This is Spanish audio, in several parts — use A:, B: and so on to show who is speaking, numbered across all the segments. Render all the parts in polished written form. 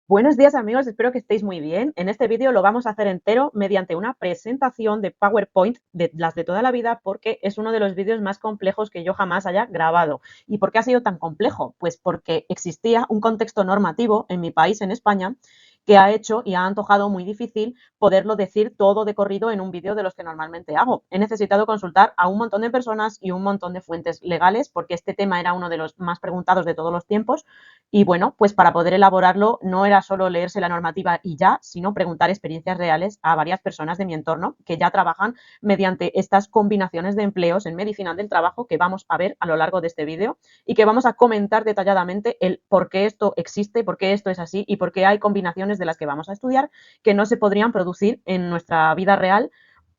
A: Buenos días amigos, espero que estéis muy bien. En este vídeo lo vamos a hacer entero mediante una presentación de PowerPoint de las de toda la vida porque es uno de los vídeos más complejos que yo jamás haya grabado. ¿Y por qué ha sido tan complejo? Pues porque existía un contexto normativo en mi país, en España, que ha hecho y ha antojado muy difícil poderlo decir todo de corrido en un vídeo de los que normalmente hago. He necesitado consultar a un montón de personas y un montón de fuentes legales porque este tema era uno de los más preguntados de todos los tiempos y bueno, pues para poder elaborarlo no era solo leerse la normativa y ya, sino preguntar experiencias reales a varias personas de mi entorno que ya trabajan mediante estas combinaciones de empleos en medicina del trabajo que vamos a ver a lo largo de este vídeo y que vamos a comentar detalladamente el por qué esto existe, por qué esto es así y por qué hay combinaciones de las que vamos a estudiar que no se podrían producir en nuestra vida real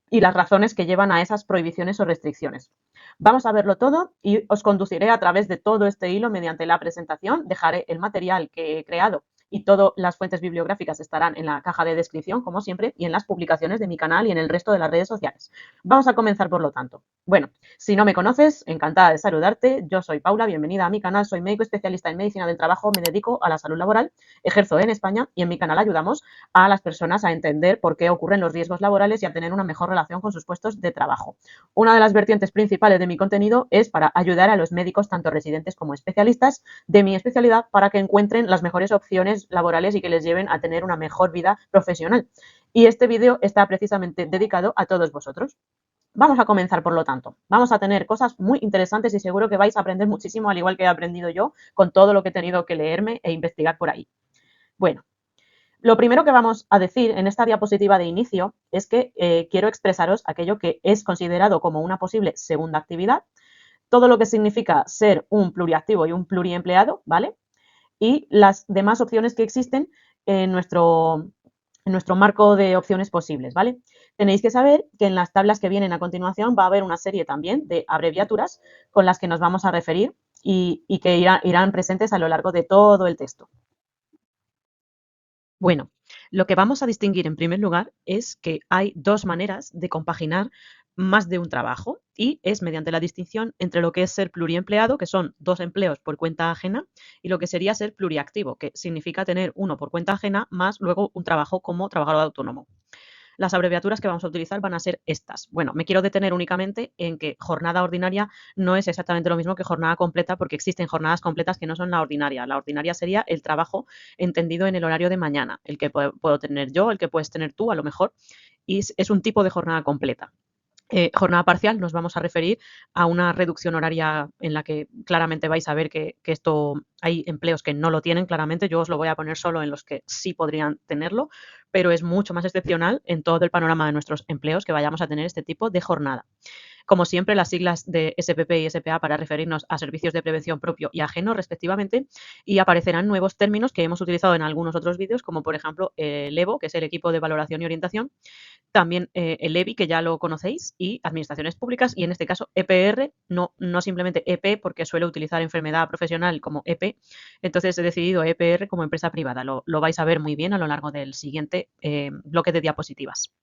A: y las razones que llevan a esas prohibiciones o restricciones. Vamos a verlo todo y os conduciré a través de todo este hilo mediante la presentación. Dejaré el material que he creado y todas las fuentes bibliográficas estarán en la caja de descripción, como siempre, y en las publicaciones de mi canal y en el resto de las redes sociales. Vamos a comenzar por lo tanto. Bueno, si no me conoces, encantada de saludarte. Yo soy Paula, bienvenida a mi canal. Soy médico especialista en medicina del trabajo, me dedico a la salud laboral, ejerzo en España y en mi canal ayudamos a las personas a entender por qué ocurren los riesgos laborales y a tener una mejor relación con sus puestos de trabajo. Una de las vertientes principales de mi contenido es para ayudar a los médicos, tanto residentes como especialistas, de mi especialidad para que encuentren las mejores opciones laborales y que les lleven a tener una mejor vida profesional. Y este vídeo está precisamente dedicado a todos vosotros. Vamos a comenzar, por lo tanto. Vamos a tener cosas muy interesantes y seguro que vais a aprender muchísimo, al igual que he aprendido yo, con todo lo que he tenido que leerme e investigar por ahí. Bueno, lo primero que vamos a decir en esta diapositiva de inicio es que quiero expresaros aquello que es considerado como una posible segunda actividad, todo lo que significa ser un pluriactivo y un pluriempleado, ¿vale? Y las demás opciones que existen en nuestro marco de opciones posibles, ¿vale? Tenéis que saber que en las tablas que vienen a continuación va a haber una serie también de abreviaturas con las que nos vamos a referir y que irán presentes a lo largo de todo el texto. Bueno, lo que vamos a distinguir en primer lugar es que hay dos maneras de compaginar más de un trabajo y es mediante la distinción entre lo que es ser pluriempleado, que son dos empleos por cuenta ajena, y lo que sería ser pluriactivo, que significa tener uno por cuenta ajena más luego un trabajo como trabajador autónomo. Las abreviaturas que vamos a utilizar van a ser estas. Bueno, me quiero detener únicamente en que jornada ordinaria no es exactamente lo mismo que jornada completa porque existen jornadas completas que no son la ordinaria. La ordinaria sería el trabajo entendido en el horario de mañana, el que puedo tener yo, el que puedes tener tú a lo mejor, y es un tipo de jornada completa. Jornada parcial nos vamos a referir a una reducción horaria en la que claramente vais a ver que esto hay empleos que no lo tienen claramente. Yo os lo voy a poner solo en los que sí podrían tenerlo, pero es mucho más excepcional en todo el panorama de nuestros empleos que vayamos a tener este tipo de jornada. Como siempre, las siglas de SPP y SPA para referirnos a servicios de prevención propio y ajeno, respectivamente, y aparecerán nuevos términos que hemos utilizado en algunos otros vídeos, como por ejemplo el EVO, que es el equipo de valoración y orientación, también el EBI, que ya lo conocéis, y administraciones públicas, y en este caso EPR, no simplemente EP, porque suele utilizar enfermedad profesional como EP, entonces he decidido EPR como empresa privada. Lo vais a ver muy bien a lo largo del siguiente bloque de diapositivas.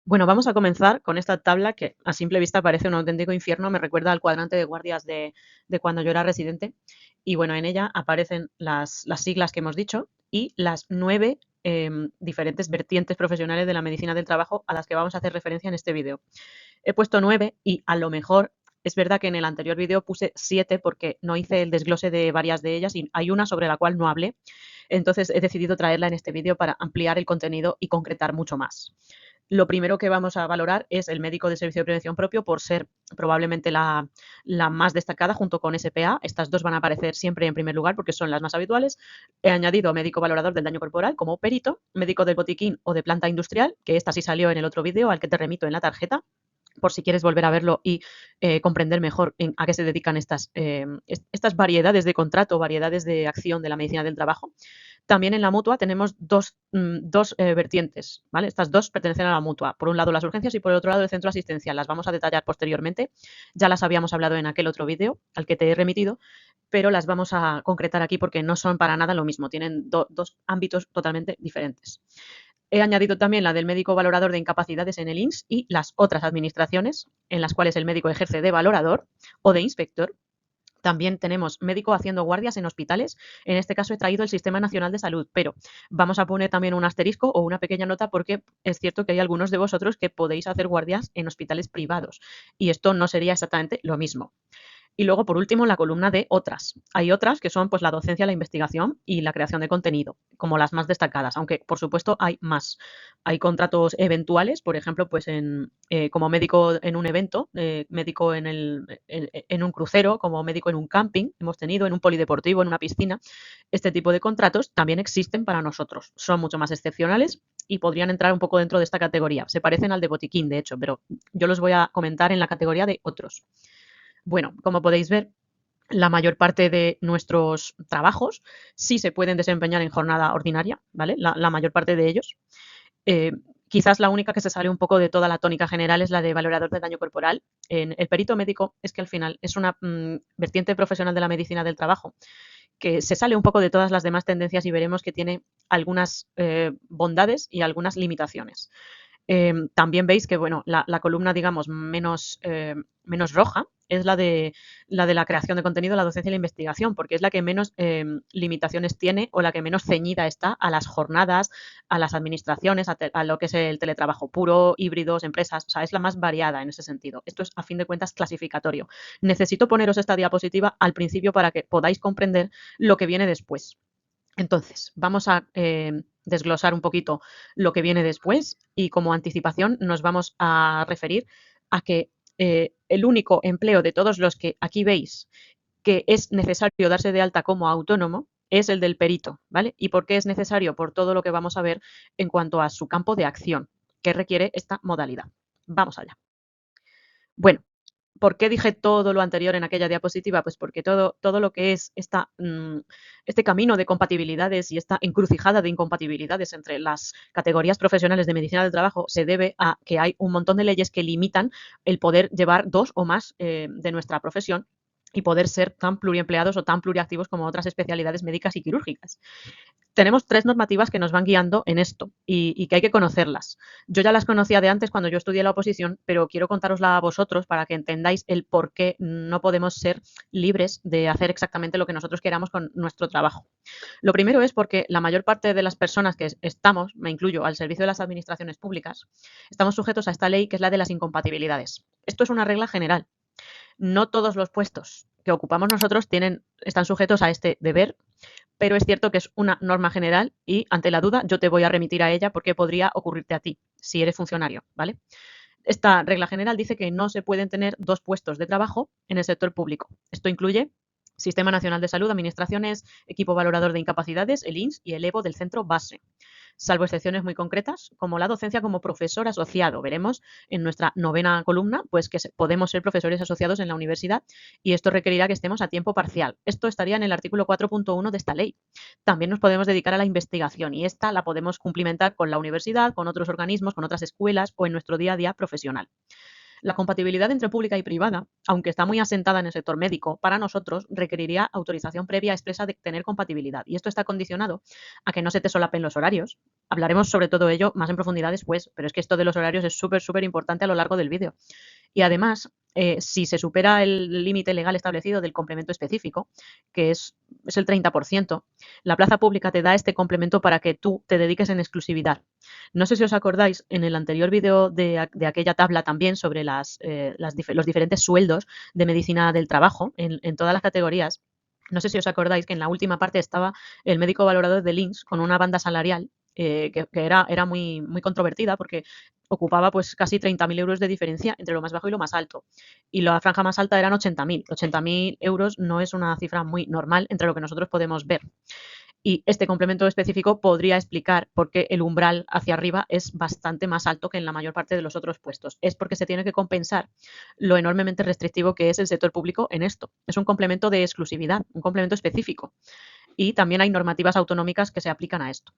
A: Bueno, vamos a comenzar con esta tabla que a simple vista parece un auténtico infierno, me recuerda al cuadrante de guardias de cuando yo era residente. Y bueno, en ella aparecen las siglas que hemos dicho y las 9 diferentes vertientes profesionales de la medicina del trabajo a las que vamos a hacer referencia en este vídeo. He puesto 9 y a lo mejor es verdad que en el anterior vídeo puse 7 porque no hice el desglose de varias de ellas y hay una sobre la cual no hablé. Entonces he decidido traerla en este vídeo para ampliar el contenido y concretar mucho más. Lo primero que vamos a valorar es el médico de servicio de prevención propio por ser probablemente la más destacada junto con SPA. Estas dos van a aparecer siempre en primer lugar porque son las más habituales. He añadido médico valorador del daño corporal como perito, médico del botiquín o de planta industrial, que esta sí salió en el otro vídeo al que te remito en la tarjeta por si quieres volver a verlo y comprender mejor a qué se dedican estas variedades de contrato, variedades de acción de la medicina del trabajo. También en la mutua tenemos dos vertientes, ¿vale? Estas dos pertenecen a la mutua. Por un lado las urgencias y por el otro lado el centro asistencial. Las vamos a detallar posteriormente. Ya las habíamos hablado en aquel otro vídeo al que te he remitido, pero las vamos a concretar aquí porque no son para nada lo mismo. Tienen dos ámbitos totalmente diferentes. He añadido también la del médico valorador de incapacidades en el INS y las otras administraciones en las cuales el médico ejerce de valorador o de inspector. También tenemos médico haciendo guardias en hospitales. En este caso he traído el Sistema Nacional de Salud, pero vamos a poner también un asterisco o una pequeña nota porque es cierto que hay algunos de vosotros que podéis hacer guardias en hospitales privados y esto no sería exactamente lo mismo. Y luego, por último, la columna de otras. Hay otras que son pues, la docencia, la investigación y la creación de contenido, como las más destacadas, aunque por supuesto hay más. Hay contratos eventuales, por ejemplo, pues como médico en un evento, médico en un crucero, como médico en un camping, hemos tenido en un polideportivo, en una piscina. Este tipo de contratos también existen para nosotros. Son mucho más excepcionales y podrían entrar un poco dentro de esta categoría. Se parecen al de botiquín, de hecho, pero yo los voy a comentar en la categoría de otros. Bueno, como podéis ver, la mayor parte de nuestros trabajos sí se pueden desempeñar en jornada ordinaria, ¿vale? La mayor parte de ellos. Eh, Quizás la única que se sale un poco de toda la tónica general es la de valorador de daño corporal. En el perito médico es que al final es una vertiente profesional de la medicina del trabajo que se sale un poco de todas las demás tendencias y veremos que tiene algunas bondades y algunas limitaciones. También veis que bueno, la columna, digamos, menos roja es la de la creación de contenido, la docencia y la investigación, porque es la que menos limitaciones tiene o la que menos ceñida está a las jornadas, a las administraciones, a lo que es el teletrabajo puro, híbridos, empresas. O sea, es la más variada en ese sentido. Esto es, a fin de cuentas, clasificatorio. Necesito poneros esta diapositiva al principio para que podáis comprender lo que viene después. Entonces, vamos a desglosar un poquito lo que viene después y como anticipación nos vamos a referir a que el único empleo de todos los que aquí veis que es necesario darse de alta como autónomo es el del perito, ¿vale? ¿Y por qué es necesario? Por todo lo que vamos a ver en cuanto a su campo de acción que requiere esta modalidad. Vamos allá. Bueno, ¿por qué dije todo lo anterior en aquella diapositiva? Pues porque todo lo que es este camino de compatibilidades y esta encrucijada de incompatibilidades entre las categorías profesionales de medicina del trabajo se debe a que hay un montón de leyes que limitan el poder llevar dos o más de nuestra profesión y poder ser tan pluriempleados o tan pluriactivos como otras especialidades médicas y quirúrgicas. Tenemos tres normativas que nos van guiando en esto y que hay que conocerlas. Yo ya las conocía de antes cuando yo estudié la oposición, pero quiero contárosla a vosotros para que entendáis el por qué no podemos ser libres de hacer exactamente lo que nosotros queramos con nuestro trabajo. Lo primero es porque la mayor parte de las personas que estamos, me incluyo, al servicio de las administraciones públicas, estamos sujetos a esta ley que es la de las incompatibilidades. Esto es una regla general. No todos los puestos que ocupamos nosotros están sujetos a este deber, pero es cierto que es una norma general y ante la duda yo te voy a remitir a ella porque podría ocurrirte a ti si eres funcionario, ¿vale? Esta regla general dice que no se pueden tener dos puestos de trabajo en el sector público. Esto incluye Sistema Nacional de Salud, Administraciones, Equipo Valorador de Incapacidades, el INS y el EVO del centro base, salvo excepciones muy concretas, como la docencia como profesor asociado. Veremos en nuestra novena columna pues que podemos ser profesores asociados en la universidad y esto requerirá que estemos a tiempo parcial. Esto estaría en el artículo 4.1 de esta ley. También nos podemos dedicar a la investigación y esta la podemos cumplimentar con la universidad, con otros organismos, con otras escuelas o en nuestro día a día profesional. La compatibilidad entre pública y privada, aunque está muy asentada en el sector médico, para nosotros requeriría autorización previa expresa de tener compatibilidad. Y esto está condicionado a que no se te solapen los horarios. Hablaremos sobre todo ello más en profundidad después, pero es que esto de los horarios es súper importante a lo largo del vídeo. Y además, si se supera el límite legal establecido del complemento específico, que es el 30%, la plaza pública te da este complemento para que tú te dediques en exclusividad. No sé si os acordáis, en el anterior vídeo de aquella tabla también sobre los diferentes sueldos de medicina del trabajo en todas las categorías, no sé si os acordáis que en la última parte estaba el médico valorador del INS con una banda salarial que era muy controvertida porque ocupaba pues casi 30.000 euros de diferencia entre lo más bajo y lo más alto. Y la franja más alta eran 80.000. 80.000 euros no es una cifra muy normal entre lo que nosotros podemos ver. Y este complemento específico podría explicar por qué el umbral hacia arriba es bastante más alto que en la mayor parte de los otros puestos. Es porque se tiene que compensar lo enormemente restrictivo que es el sector público en esto. Es un complemento de exclusividad, un complemento específico. Y también hay normativas autonómicas que se aplican a esto.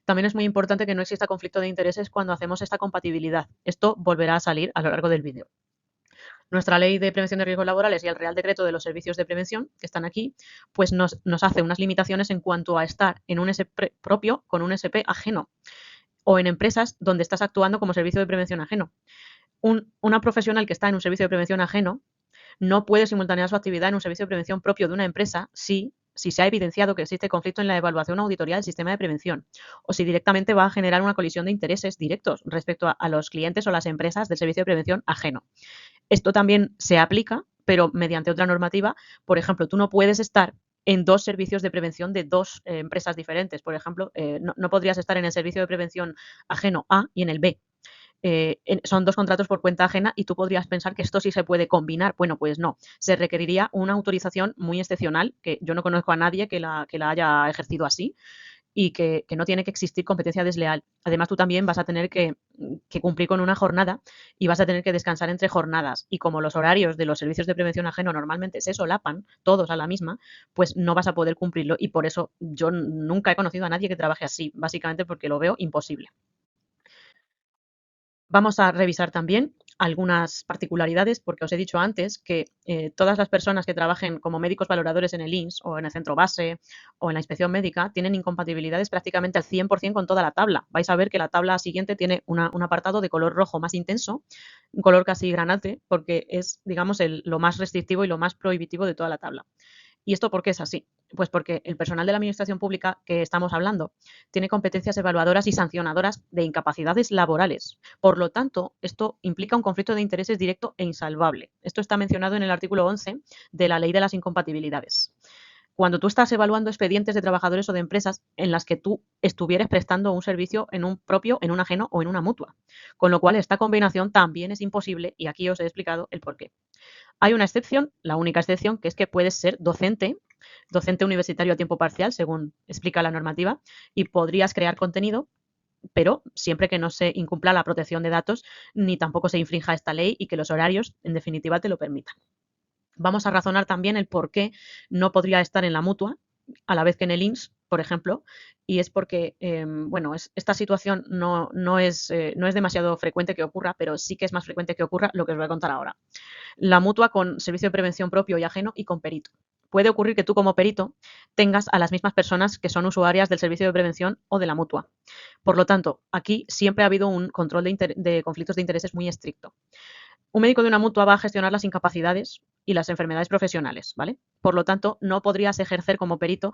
A: También es muy importante que no exista conflicto de intereses cuando hacemos esta compatibilidad. Esto volverá a salir a lo largo del vídeo. Nuestra ley de prevención de riesgos laborales y el Real Decreto de los Servicios de Prevención, que están aquí, pues nos hace unas limitaciones en cuanto a estar en un SP propio con un SP ajeno o en empresas donde estás actuando como servicio de prevención ajeno. Una profesional que está en un servicio de prevención ajeno no puede simultanear su actividad en un servicio de prevención propio de una empresa si se ha evidenciado que existe conflicto en la evaluación o auditoría del sistema de prevención, o si directamente va a generar una colisión de intereses directos respecto a los clientes o las empresas del servicio de prevención ajeno. Esto también se aplica, pero mediante otra normativa. Por ejemplo, tú no puedes estar en dos servicios de prevención de dos empresas diferentes. Por ejemplo, no podrías estar en el servicio de prevención ajeno A y en el B. Son dos contratos por cuenta ajena y tú podrías pensar que esto sí se puede combinar. Bueno, pues no. Se requeriría una autorización muy excepcional, que yo no conozco a nadie que la haya ejercido así, y que no tiene que existir competencia desleal. Además, tú también vas a tener que cumplir con una jornada y vas a tener que descansar entre jornadas. Y como los horarios de los servicios de prevención ajeno normalmente se solapan, todos a la misma, pues no vas a poder cumplirlo. Y por eso yo nunca he conocido a nadie que trabaje así, básicamente porque lo veo imposible. Vamos a revisar también algunas particularidades, porque os he dicho antes que todas las personas que trabajen como médicos valoradores en el INS o en el centro base o en la inspección médica tienen incompatibilidades prácticamente al 100% con toda la tabla. Vais a ver que la tabla siguiente tiene un apartado de color rojo más intenso, un color casi granate, porque es, digamos, lo más restrictivo y lo más prohibitivo de toda la tabla. ¿Y esto por qué es así? Pues porque el personal de la administración pública que estamos hablando tiene competencias evaluadoras y sancionadoras de incapacidades laborales. Por lo tanto, esto implica un conflicto de intereses directo e insalvable. Esto está mencionado en el artículo 11 de la Ley de las Incompatibilidades. Cuando tú estás evaluando expedientes de trabajadores o de empresas en las que tú estuvieras prestando un servicio en un propio, en un ajeno o en una mutua. Con lo cual, esta combinación también es imposible y aquí os he explicado el porqué. Hay una excepción, la única excepción, que es que puedes ser docente universitario a tiempo parcial, según explica la normativa, y podrías crear contenido, pero siempre que no se incumpla la protección de datos ni tampoco se infrinja esta ley y que los horarios, en definitiva, te lo permitan. Vamos a razonar también el por qué no podría estar en la mutua a la vez que en el INS, por ejemplo, y es porque, bueno, esta situación no es demasiado frecuente que ocurra, pero sí que es más frecuente que ocurra lo que os voy a contar ahora. La mutua con servicio de prevención propio y ajeno y con perito. Puede ocurrir que tú como perito tengas a las mismas personas que son usuarias del servicio de prevención o de la mutua. Por lo tanto, aquí siempre ha habido un control de conflictos de intereses muy estricto. Un médico de una mutua va a gestionar las incapacidades y las enfermedades profesionales, ¿vale? Por lo tanto, no podrías ejercer como perito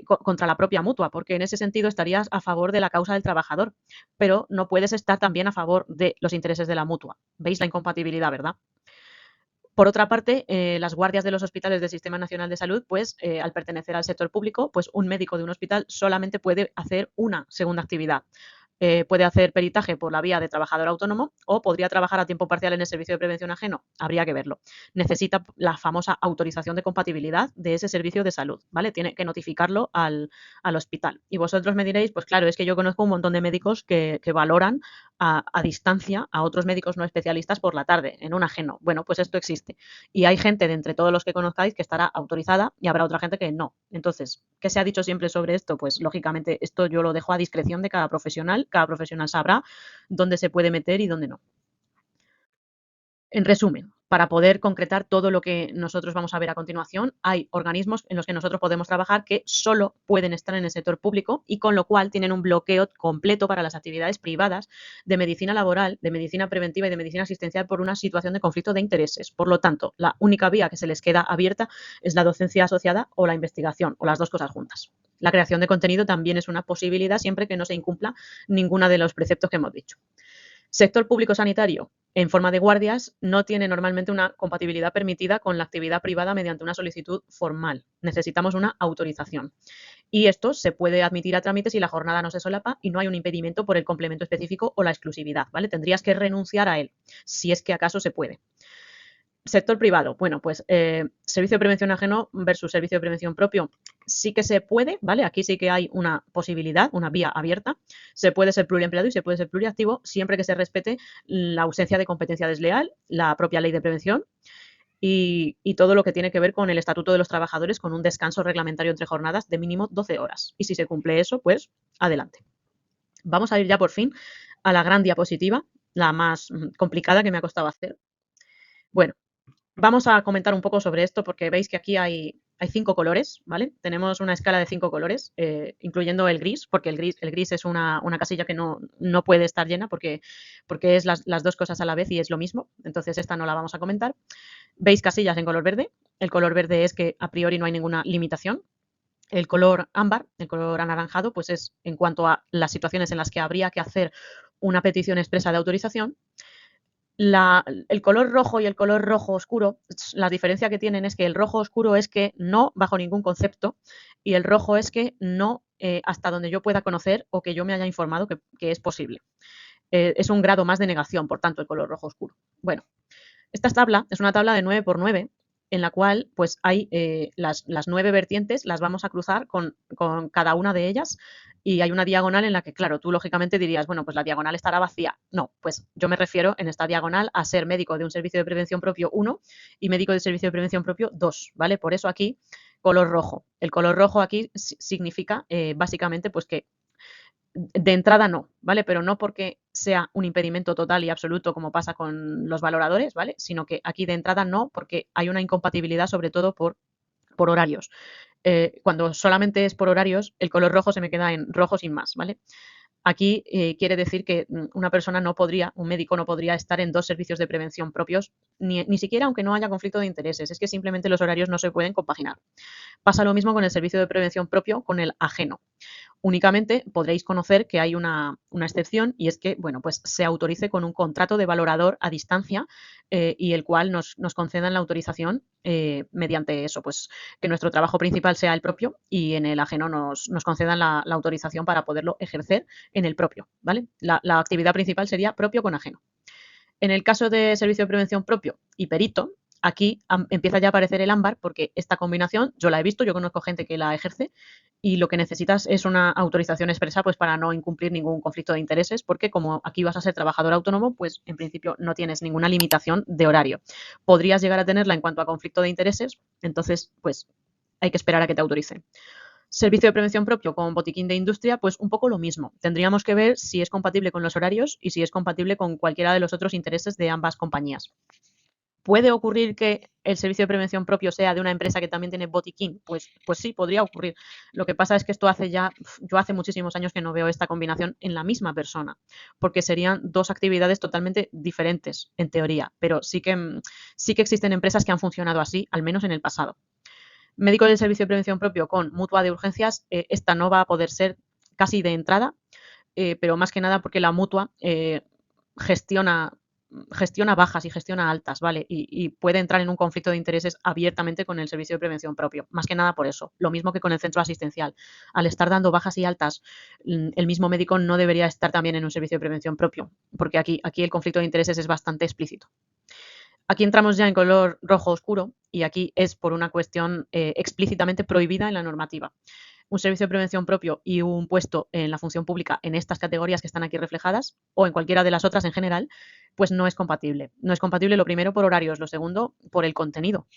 A: contra la propia mutua, porque en ese sentido estarías a favor de la causa del trabajador, pero no puedes estar también a favor de los intereses de la mutua. ¿Veis la incompatibilidad, verdad? Por otra parte, las guardias de los hospitales del Sistema Nacional de Salud, pues al pertenecer al sector público, pues un médico de un hospital solamente puede hacer una segunda actividad. Puede hacer peritaje por la vía de trabajador autónomo o podría trabajar a tiempo parcial en el servicio de prevención ajeno. Habría que verlo. Necesita la famosa autorización de compatibilidad de ese servicio de salud, ¿vale? Tiene que notificarlo al hospital. Y vosotros me diréis, pues claro, es que yo conozco un montón de médicos que valoran a distancia a otros médicos no especialistas por la tarde, en un ajeno. Bueno, pues esto existe. Y hay gente de entre todos los que conozcáis que estará autorizada y habrá otra gente que no. Entonces, ¿qué se ha dicho siempre sobre esto? Pues lógicamente esto yo lo dejo a discreción de cada profesional sabrá dónde se puede meter y dónde no. En resumen, para poder concretar todo lo que nosotros vamos a ver a continuación, hay organismos en los que nosotros podemos trabajar que solo pueden estar en el sector público y con lo cual tienen un bloqueo completo para las actividades privadas de medicina laboral, de medicina preventiva y de medicina asistencial por una situación de conflicto de intereses. Por lo tanto, la única vía que se les queda abierta es la docencia asociada o la investigación, o las dos cosas juntas. La creación de contenido también es una posibilidad siempre que no se incumpla ninguno de los preceptos que hemos dicho. Sector público sanitario, en forma de guardias, no tiene normalmente una compatibilidad permitida con la actividad privada mediante una solicitud formal. Necesitamos una autorización. Y esto se puede admitir a trámite si la jornada no se solapa y no hay un impedimento por el complemento específico o la exclusividad, ¿vale? Tendrías que renunciar a él, si es que acaso se puede. Sector privado, bueno, pues servicio de prevención ajeno versus servicio de prevención propio. Sí que se puede, ¿vale? Aquí sí que hay una posibilidad, una vía abierta. Se puede ser pluriempleado y se puede ser pluriactivo siempre que se respete la ausencia de competencia desleal, la propia ley de prevención y todo lo que tiene que ver con el estatuto de los trabajadores con un descanso reglamentario entre jornadas de mínimo 12 horas. Y si se cumple eso, pues adelante. Vamos a ir ya por fin a la gran diapositiva, la más complicada que me ha costado hacer. Bueno, vamos a comentar un poco sobre esto porque veis que aquí hay hay 5 colores, ¿vale? Tenemos una escala de 5 colores, incluyendo el gris, porque el gris es una casilla que no puede estar llena porque es las dos cosas a la vez y es lo mismo. Entonces, esta no la vamos a comentar. Veis casillas en color verde. El color verde es que a priori no hay ninguna limitación. El color ámbar, el color anaranjado, pues es en cuanto a las situaciones en las que habría que hacer una petición expresa de autorización. El color rojo y el color rojo oscuro, la diferencia que tienen es que el rojo oscuro es que no bajo ningún concepto y el rojo es que no hasta donde yo pueda conocer o que yo me haya informado que es posible. Es un grado más de negación, por tanto, el color rojo oscuro. Bueno, esta tabla es una tabla de 9 por 9 en la cual pues hay las 9 vertientes, las vamos a cruzar con cada una de ellas y hay una diagonal en la que, claro, tú lógicamente dirías, bueno, pues la diagonal estará vacía. No, pues yo me refiero en esta diagonal a ser médico de un servicio de prevención propio 1 y médico de servicio de prevención propio 2, ¿vale? Por eso aquí color rojo. El color rojo aquí significa básicamente pues que de entrada no, ¿vale? Pero no porque sea un impedimento total y absoluto como pasa con los valoradores, ¿vale? Sino que aquí de entrada no, porque hay una incompatibilidad sobre todo por horarios. Cuando solamente es por horarios, el color rojo se me queda en rojo sin más, ¿vale? Aquí quiere decir que una persona no podría, un médico no podría estar en dos servicios de prevención propios, ni siquiera aunque no haya conflicto de intereses. Es que simplemente los horarios no se pueden compaginar. Pasa lo mismo con el servicio de prevención propio con el ajeno. Únicamente podréis conocer que hay una excepción y es que, bueno, pues se autorice con un contrato de valorador a distancia y el cual nos concedan la autorización mediante eso, pues que nuestro trabajo principal sea el propio y en el ajeno nos concedan la autorización para poderlo ejercer en el propio, ¿vale? La actividad principal sería propio con ajeno. En el caso de servicio de prevención propio y perito, aquí empieza ya a aparecer el ámbar porque esta combinación yo la he visto, yo conozco gente que la ejerce y lo que necesitas es una autorización expresa pues para no incumplir ningún conflicto de intereses porque como aquí vas a ser trabajador autónomo, pues en principio no tienes ninguna limitación de horario. Podrías llegar a tenerla en cuanto a conflicto de intereses, entonces pues hay que esperar a que te autoricen. Servicio de prevención propio con botiquín de industria, pues un poco lo mismo. Tendríamos que ver si es compatible con los horarios y si es compatible con cualquiera de los otros intereses de ambas compañías. ¿Puede ocurrir que el servicio de prevención propio sea de una empresa que también tiene botiquín? Pues sí, podría ocurrir. Lo que pasa es que esto yo hace muchísimos años que no veo esta combinación en la misma persona, porque serían dos actividades totalmente diferentes, en teoría, pero sí que existen empresas que han funcionado así, al menos en el pasado. Médico del servicio de prevención propio con mutua de urgencias, esta no va a poder ser casi de entrada, pero más que nada porque la mutua gestiona, gestiona bajas y gestiona altas, ¿vale? Y puede entrar en un conflicto de intereses abiertamente con el servicio de prevención propio, más que nada por eso. Lo mismo que con el centro asistencial. Al estar dando bajas y altas, el mismo médico no debería estar también en un servicio de prevención propio, porque aquí el conflicto de intereses es bastante explícito. Aquí entramos ya en color rojo oscuro y aquí es por una cuestión explícitamente prohibida en la normativa. Un servicio de prevención propio y un puesto en la función pública en estas categorías que están aquí reflejadas o en cualquiera de las otras en general, pues no es compatible. No es compatible lo primero por horarios, lo segundo por el contenido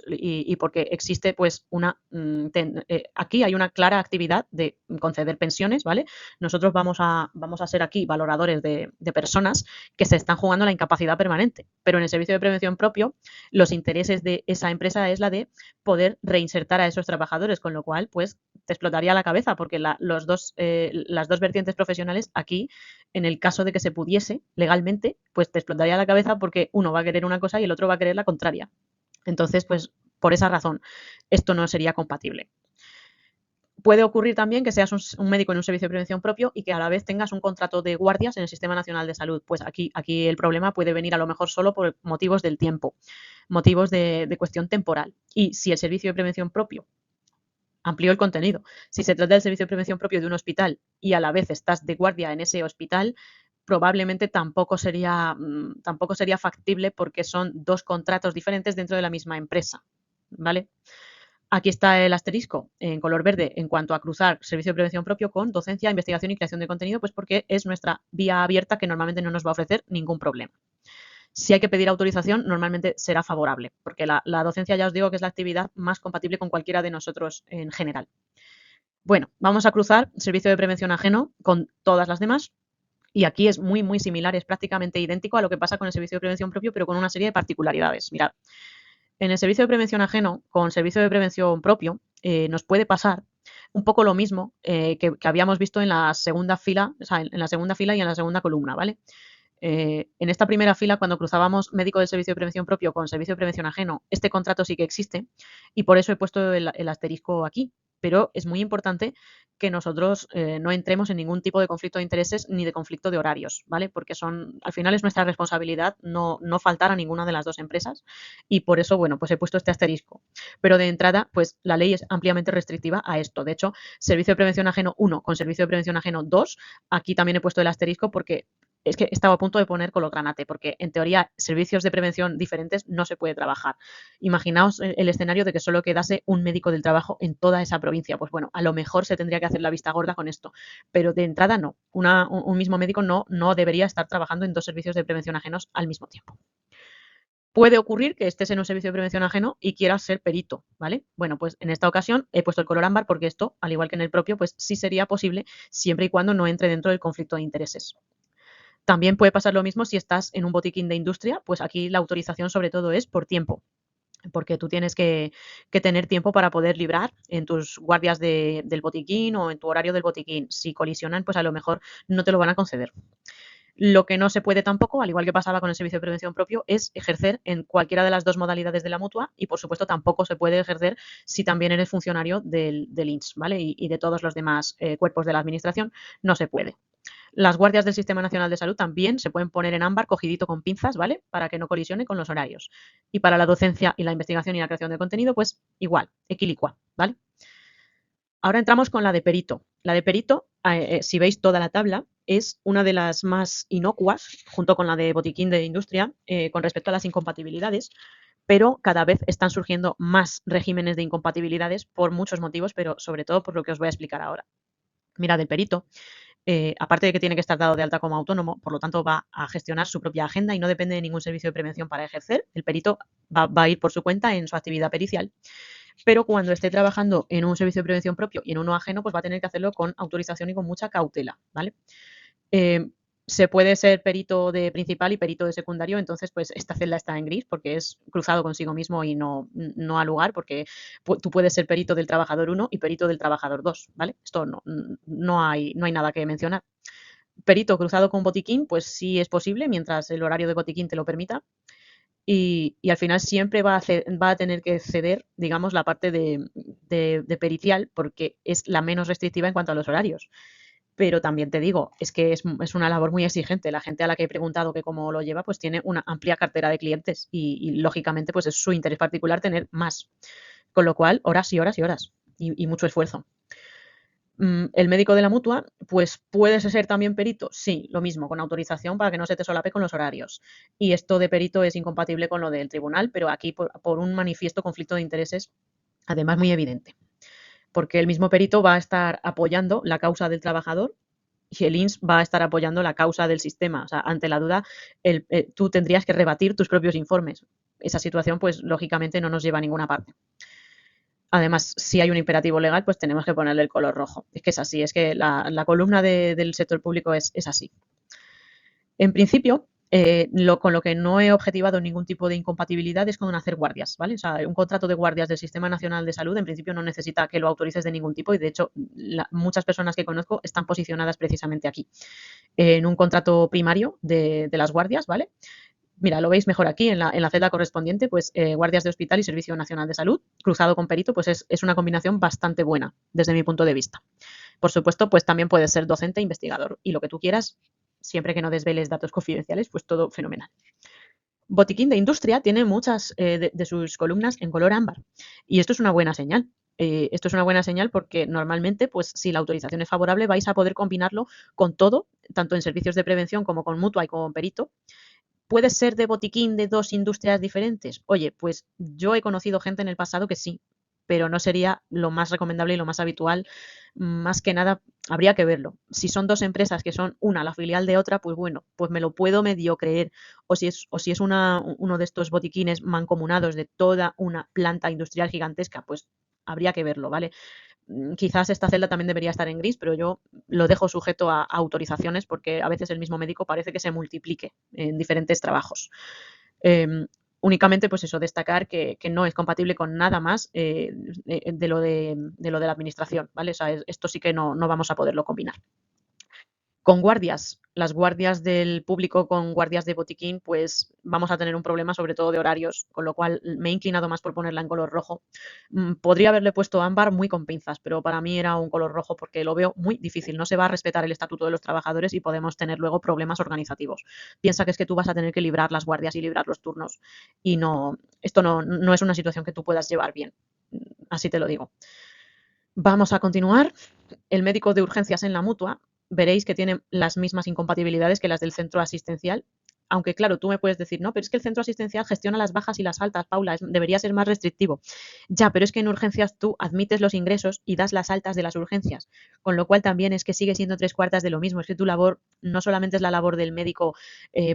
A: y porque existe pues aquí hay una clara actividad de conceder pensiones, ¿vale? Nosotros vamos a ser aquí valoradores de personas que se están jugando la incapacidad permanente, pero en el servicio de prevención propio los intereses de esa empresa es la de poder reinsertar a esos trabajadores, con lo cual pues te explotaría la cabeza porque las dos vertientes profesionales aquí, en el caso de que se pudiese legalmente, pues te explotaría la cabeza porque uno va a querer una cosa y el otro va a querer la contraria. Entonces, pues por esa razón, esto no sería compatible. Puede ocurrir también que seas un médico en un servicio de prevención propio y que a la vez tengas un contrato de guardias en el Sistema Nacional de Salud. Pues aquí el problema puede venir a lo mejor solo por motivos del tiempo, motivos de cuestión temporal. Y si el servicio de prevención propio amplió el contenido, si se trata del servicio de prevención propio de un hospital y a la vez estás de guardia en ese hospital, probablemente tampoco sería factible porque son dos contratos diferentes dentro de la misma empresa, ¿vale? Aquí está el asterisco en color verde en cuanto a cruzar servicio de prevención propio con docencia, investigación y creación de contenido, pues porque es nuestra vía abierta que normalmente no nos va a ofrecer ningún problema. Si hay que pedir autorización, normalmente será favorable, porque la docencia ya os digo que es la actividad más compatible con cualquiera de nosotros en general. Bueno, vamos a cruzar servicio de prevención ajeno con todas las demás. Y aquí es muy, muy similar, es prácticamente idéntico a lo que pasa con el servicio de prevención propio, pero con una serie de particularidades. Mirad, En el servicio de prevención ajeno, con servicio de prevención propio, nos puede pasar un poco lo mismo que habíamos visto en la segunda fila, o sea, en la segunda fila y en la segunda columna, ¿vale? En esta primera fila, cuando cruzábamos médico del servicio de prevención propio con servicio de prevención ajeno, este contrato sí que existe y por eso he puesto el asterisco aquí. Pero es muy importante que nosotros no entremos en ningún tipo de conflicto de intereses ni de conflicto de horarios, ¿vale? Porque al final es nuestra responsabilidad no faltar a ninguna de las dos empresas y por eso, bueno, pues he puesto este asterisco. Pero de entrada, pues la ley es ampliamente restrictiva a esto. De hecho, servicio de prevención ajeno 1 con servicio de prevención ajeno 2, aquí también he puesto el asterisco porque es que estaba a punto de poner color granate, porque en teoría servicios de prevención diferentes no se puede trabajar. Imaginaos el escenario de que solo quedase un médico del trabajo en toda esa provincia. Pues bueno, a lo mejor se tendría que hacer la vista gorda con esto, pero de entrada no. Un mismo médico no debería estar trabajando en dos servicios de prevención ajenos al mismo tiempo. Puede ocurrir que estés en un servicio de prevención ajeno y quieras ser perito, ¿vale? Bueno, pues en esta ocasión he puesto el color ámbar porque esto, al igual que en el propio, pues sí sería posible siempre y cuando no entre dentro del conflicto de intereses. También puede pasar lo mismo si estás en un botiquín de industria, pues aquí la autorización sobre todo es por tiempo, porque tú tienes que tener tiempo para poder librar en tus guardias del botiquín o en tu horario del botiquín. Si colisionan, pues a lo mejor no te lo van a conceder. Lo que no se puede tampoco, al igual que pasaba con el servicio de prevención propio, es ejercer en cualquiera de las dos modalidades de la mutua y, por supuesto, tampoco se puede ejercer si también eres funcionario del INS, ¿vale? Y de todos los demás cuerpos de la administración, no se puede. Las guardias del Sistema Nacional de Salud también se pueden poner en ámbar cogidito con pinzas, ¿vale? Para que no colisione con los horarios. Y para la docencia y la investigación y la creación de contenido, pues igual, equilicua, ¿vale? Ahora entramos con la de perito. La de perito, si veis toda la tabla, es una de las más inocuas, junto con la de botiquín de industria, con respecto a las incompatibilidades, pero cada vez están surgiendo más regímenes de incompatibilidades por muchos motivos, pero sobre todo por lo que os voy a explicar ahora. Mirad, el perito aparte de que tiene que estar dado de alta como autónomo, por lo tanto va a gestionar su propia agenda y no depende de ningún servicio de prevención para ejercer. El perito va a ir por su cuenta en su actividad pericial, pero cuando esté trabajando en un servicio de prevención propio y en uno ajeno, pues va a tener que hacerlo con autorización y con mucha cautela, ¿vale? Eh, se puede ser perito de principal y perito de secundario, entonces pues esta celda está en gris porque es cruzado consigo mismo y no al lugar, porque tú puedes ser perito del trabajador 1 y perito del trabajador 2, ¿vale? Esto no hay nada que mencionar. Perito cruzado con botiquín, pues sí es posible mientras el horario de botiquín te lo permita. Y al final siempre va a tener que ceder, digamos, la parte de pericial porque es la menos restrictiva en cuanto a los horarios. Pero también te digo, es que es una labor muy exigente. La gente a la que he preguntado que cómo lo lleva, pues tiene una amplia cartera de clientes y lógicamente pues es su interés particular tener más. Con lo cual, horas y horas y horas y mucho esfuerzo. El médico de la mutua, pues puedes ser también perito, sí, lo mismo, con autorización para que no se te solape con los horarios. Y esto de perito es incompatible con lo del tribunal, pero aquí por un manifiesto conflicto de intereses, además muy evidente, porque el mismo perito va a estar apoyando la causa del trabajador y el INS va a estar apoyando la causa del sistema. O sea, ante la duda, tú tendrías que rebatir tus propios informes. Esa situación, pues lógicamente no nos lleva a ninguna parte. Además, si hay un imperativo legal, pues tenemos que ponerle el color rojo. Es que es así, es que la columna del sector público es así. En principio, con lo que no he objetivado ningún tipo de incompatibilidad es con hacer guardias, ¿vale? O sea, un contrato de guardias del Sistema Nacional de Salud en principio no necesita que lo autorices de ningún tipo y de hecho muchas personas que conozco están posicionadas precisamente aquí. En un contrato primario de las guardias, ¿vale? Mira, lo veis mejor aquí en la celda correspondiente, pues guardias de hospital y Servicio Nacional de Salud, cruzado con perito, pues es una combinación bastante buena desde mi punto de vista. Por supuesto, pues también puedes ser docente e investigador y lo que tú quieras, siempre que no desveles datos confidenciales, pues todo fenomenal. Botiquín de Industria tiene muchas de sus columnas en color ámbar y esto es una buena señal. Esto es una buena señal porque normalmente, pues si la autorización es favorable, vais a poder combinarlo con todo, tanto en servicios de prevención como con mutua y con perito. ¿Puede ser de botiquín de dos industrias diferentes? Oye, pues yo he conocido gente en el pasado que sí, pero no sería lo más recomendable y lo más habitual. Más que nada, habría que verlo. Si son dos empresas que son una la filial de otra, pues bueno, pues me lo puedo medio creer. O si es uno de estos botiquines mancomunados de toda una planta industrial gigantesca, pues habría que verlo, ¿vale? Quizás esta celda también debería estar en gris, pero yo lo dejo sujeto a autorizaciones porque a veces el mismo médico parece que se multiplique en diferentes trabajos. Únicamente, pues eso, destacar que no es compatible con nada más de lo de la administración, ¿vale? O sea, esto sí que no vamos a poderlo combinar. Con guardias, las guardias del público con guardias de botiquín, pues vamos a tener un problema sobre todo de horarios, con lo cual me he inclinado más por ponerla en color rojo. Podría haberle puesto ámbar muy con pinzas, pero para mí era un color rojo porque lo veo muy difícil. No se va a respetar el estatuto de los trabajadores y podemos tener luego problemas organizativos. Piensa que es que tú vas a tener que librar las guardias y librar los turnos y esto no es una situación que tú puedas llevar bien. Así te lo digo. Vamos a continuar. El médico de urgencias en la mutua, veréis que tiene las mismas incompatibilidades que las del centro asistencial. Aunque, claro, tú me puedes decir, no, pero es que el centro asistencial gestiona las bajas y las altas, Paula, debería ser más restrictivo. Ya, pero es que en urgencias tú admites los ingresos y das las altas de las urgencias, con lo cual también es que sigue siendo tres cuartas de lo mismo. Es que tu labor no solamente es la labor del médico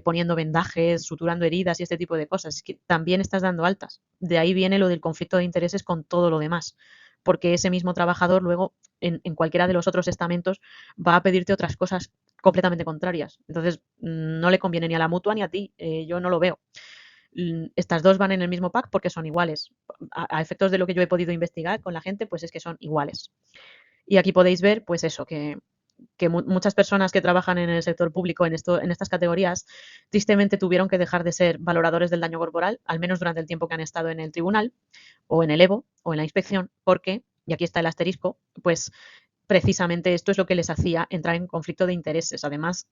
A: poniendo vendajes, suturando heridas y este tipo de cosas, es que también estás dando altas. De ahí viene lo del conflicto de intereses con todo lo demás, porque ese mismo trabajador luego en cualquiera de los otros estamentos va a pedirte otras cosas completamente contrarias. Entonces, no le conviene ni a la mutua ni a ti. Yo no lo veo. Estas dos van en el mismo pack porque son iguales. A efectos de lo que yo he podido investigar con la gente, pues es que son iguales. Y aquí podéis ver, pues eso, que muchas personas que trabajan en el sector público en estas categorías, tristemente tuvieron que dejar de ser valoradores del daño corporal, al menos durante el tiempo que han estado en el tribunal, o en el EVO, o en la inspección, porque, y aquí está el asterisco, pues precisamente esto es lo que les hacía entrar en conflicto de intereses. Además,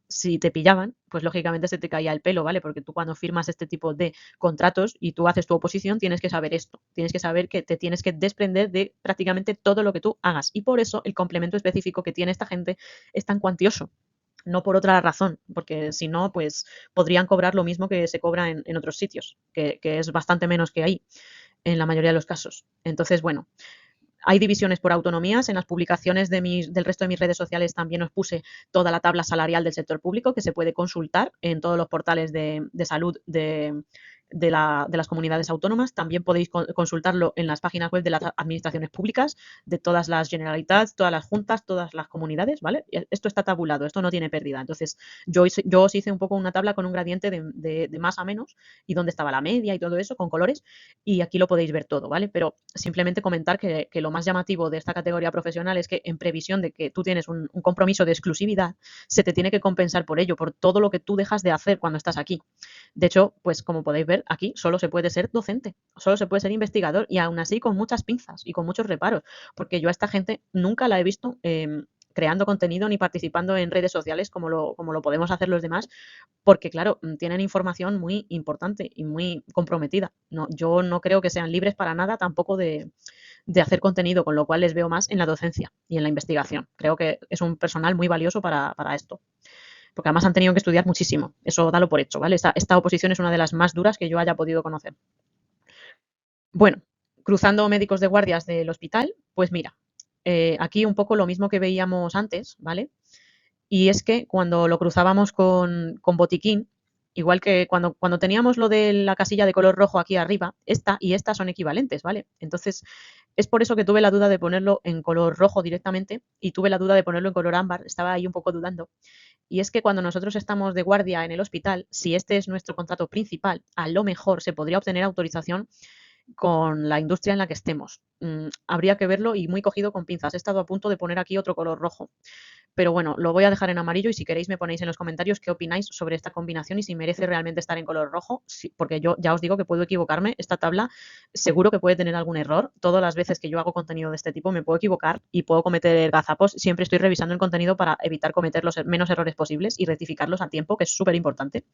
A: si te pillaban, pues lógicamente se te caía el pelo, ¿vale? Porque tú cuando firmas este tipo de contratos y tú haces tu oposición, tienes que saber esto. Tienes que saber que te tienes que desprender de prácticamente todo lo que tú hagas. Y por eso el complemento específico que tiene esta gente es tan cuantioso. No por otra razón, porque si no, pues podrían cobrar lo mismo que se cobra en otros sitios, que es bastante menos que ahí, en la mayoría de los casos. Entonces, bueno, hay divisiones por autonomías. En las publicaciones del resto de mis redes sociales también os puse toda la tabla salarial del sector público que se puede consultar en todos los portales de salud de las comunidades autónomas. También podéis consultarlo en las páginas web de las administraciones públicas, de todas las Generalitats, todas las juntas, todas las comunidades, ¿vale? Esto está tabulado, esto no tiene pérdida. Entonces, yo os hice un poco una tabla con un gradiente de más a menos y dónde estaba la media y todo eso con colores, y aquí lo podéis ver todo, ¿vale? Pero simplemente comentar que lo más llamativo de esta categoría profesional es que en previsión de que tú tienes un compromiso de exclusividad, se te tiene que compensar por ello, por todo lo que tú dejas de hacer cuando estás aquí. De hecho, pues como podéis ver, aquí solo se puede ser docente, solo se puede ser investigador y aún así con muchas pinzas y con muchos reparos, porque yo a esta gente nunca la he visto creando contenido ni participando en redes sociales como lo podemos hacer los demás, porque claro, tienen información muy importante y muy comprometida. No, yo no creo que sean libres para nada tampoco de hacer contenido, con lo cual les veo más en la docencia y en la investigación. Creo que es un personal muy valioso para esto, porque además han tenido que estudiar muchísimo. Eso dalo por hecho, ¿vale? Esta oposición es una de las más duras que yo haya podido conocer. Bueno, cruzando médicos de guardias del hospital, pues mira, aquí un poco lo mismo que veíamos antes, ¿vale? Y es que cuando lo cruzábamos con botiquín, igual que cuando teníamos lo de la casilla de color rojo aquí arriba, esta y esta son equivalentes, ¿vale? Entonces, es por eso que tuve la duda de ponerlo en color rojo directamente y tuve la duda de ponerlo en color ámbar, estaba ahí un poco dudando. Y es que cuando nosotros estamos de guardia en el hospital, si este es nuestro contrato principal, a lo mejor se podría obtener autorización con la industria en la que estemos. Habría que verlo y muy cogido con pinzas. He estado a punto de poner aquí otro color rojo. Pero bueno, lo voy a dejar en amarillo y si queréis me ponéis en los comentarios qué opináis sobre esta combinación y si merece realmente estar en color rojo, sí, porque yo ya os digo que puedo equivocarme. Esta tabla seguro que puede tener algún error. Todas las veces que yo hago contenido de este tipo me puedo equivocar y puedo cometer gazapos. Siempre estoy revisando el contenido para evitar cometer los menos errores posibles y rectificarlos a tiempo, que es súper importante.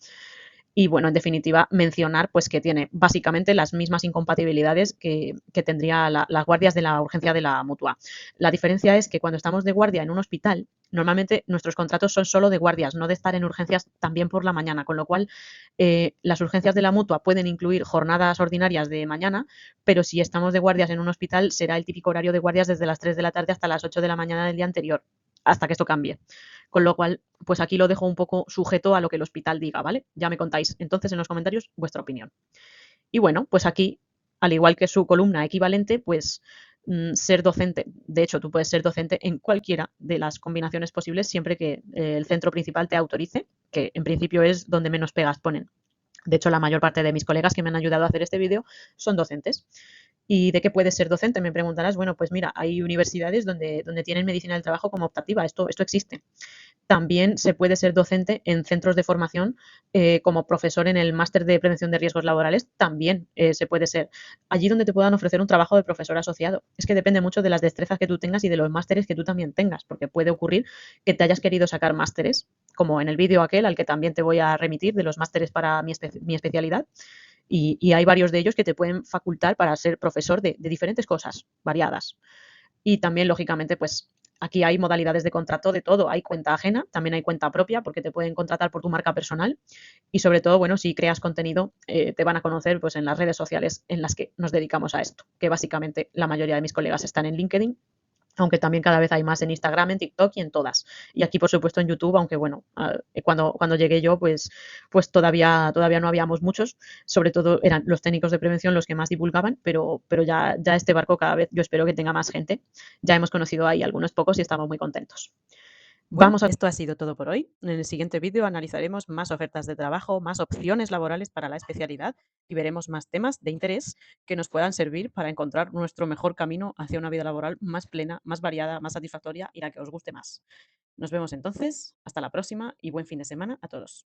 A: Y bueno, en definitiva, mencionar pues que tiene básicamente las mismas incompatibilidades que tendría las guardias de la urgencia de la mutua. La diferencia es que cuando estamos de guardia en un hospital, normalmente nuestros contratos son solo de guardias, no de estar en urgencias también por la mañana, con lo cual las urgencias de la mutua pueden incluir jornadas ordinarias de mañana, pero si estamos de guardias en un hospital será el típico horario de guardias desde las 3 de la tarde hasta las 8 de la mañana del día anterior, hasta que esto cambie. Con lo cual, pues aquí lo dejo un poco sujeto a lo que el hospital diga, ¿vale? Ya me contáis entonces en los comentarios vuestra opinión. Y bueno, pues aquí, al igual que su columna equivalente, pues ser docente. De hecho, tú puedes ser docente en cualquiera de las combinaciones posibles siempre que el centro principal te autorice, que en principio es donde menos pegas ponen. De hecho, la mayor parte de mis colegas que me han ayudado a hacer este vídeo son docentes. ¿Y de qué puedes ser docente? Me preguntarás. Bueno, pues mira, hay universidades donde tienen medicina del trabajo como optativa. Esto existe. También se puede ser docente en centros de formación, como profesor en el máster de prevención de riesgos laborales, también se puede ser. Allí donde te puedan ofrecer un trabajo de profesor asociado. Es que depende mucho de las destrezas que tú tengas y de los másteres que tú también tengas, porque puede ocurrir que te hayas querido sacar másteres, como en el vídeo aquel al que también te voy a remitir de los másteres para mi especialidad, y hay varios de ellos que te pueden facultar para ser profesor de diferentes cosas variadas. Y también, lógicamente, pues aquí hay modalidades de contrato de todo. Hay cuenta ajena, también hay cuenta propia, porque te pueden contratar por tu marca personal. Y sobre todo, bueno, si creas contenido, te van a conocer pues en las redes sociales en las que nos dedicamos a esto, que básicamente la mayoría de mis colegas están en LinkedIn, aunque también cada vez hay más en Instagram, en TikTok y en todas. Y aquí, por supuesto, en YouTube, aunque bueno, cuando llegué yo, pues todavía no habíamos muchos, sobre todo eran los técnicos de prevención los que más divulgaban, pero ya este barco cada vez yo espero que tenga más gente. Ya hemos conocido ahí algunos pocos y estamos muy contentos. Bueno, esto ha sido todo por hoy. En el siguiente vídeo analizaremos más ofertas de trabajo, más opciones laborales para la especialidad y veremos más temas de interés que nos puedan servir para encontrar nuestro mejor camino hacia una vida laboral más plena, más variada, más satisfactoria y la que os guste más. Nos vemos entonces, hasta la próxima y buen fin de semana a todos.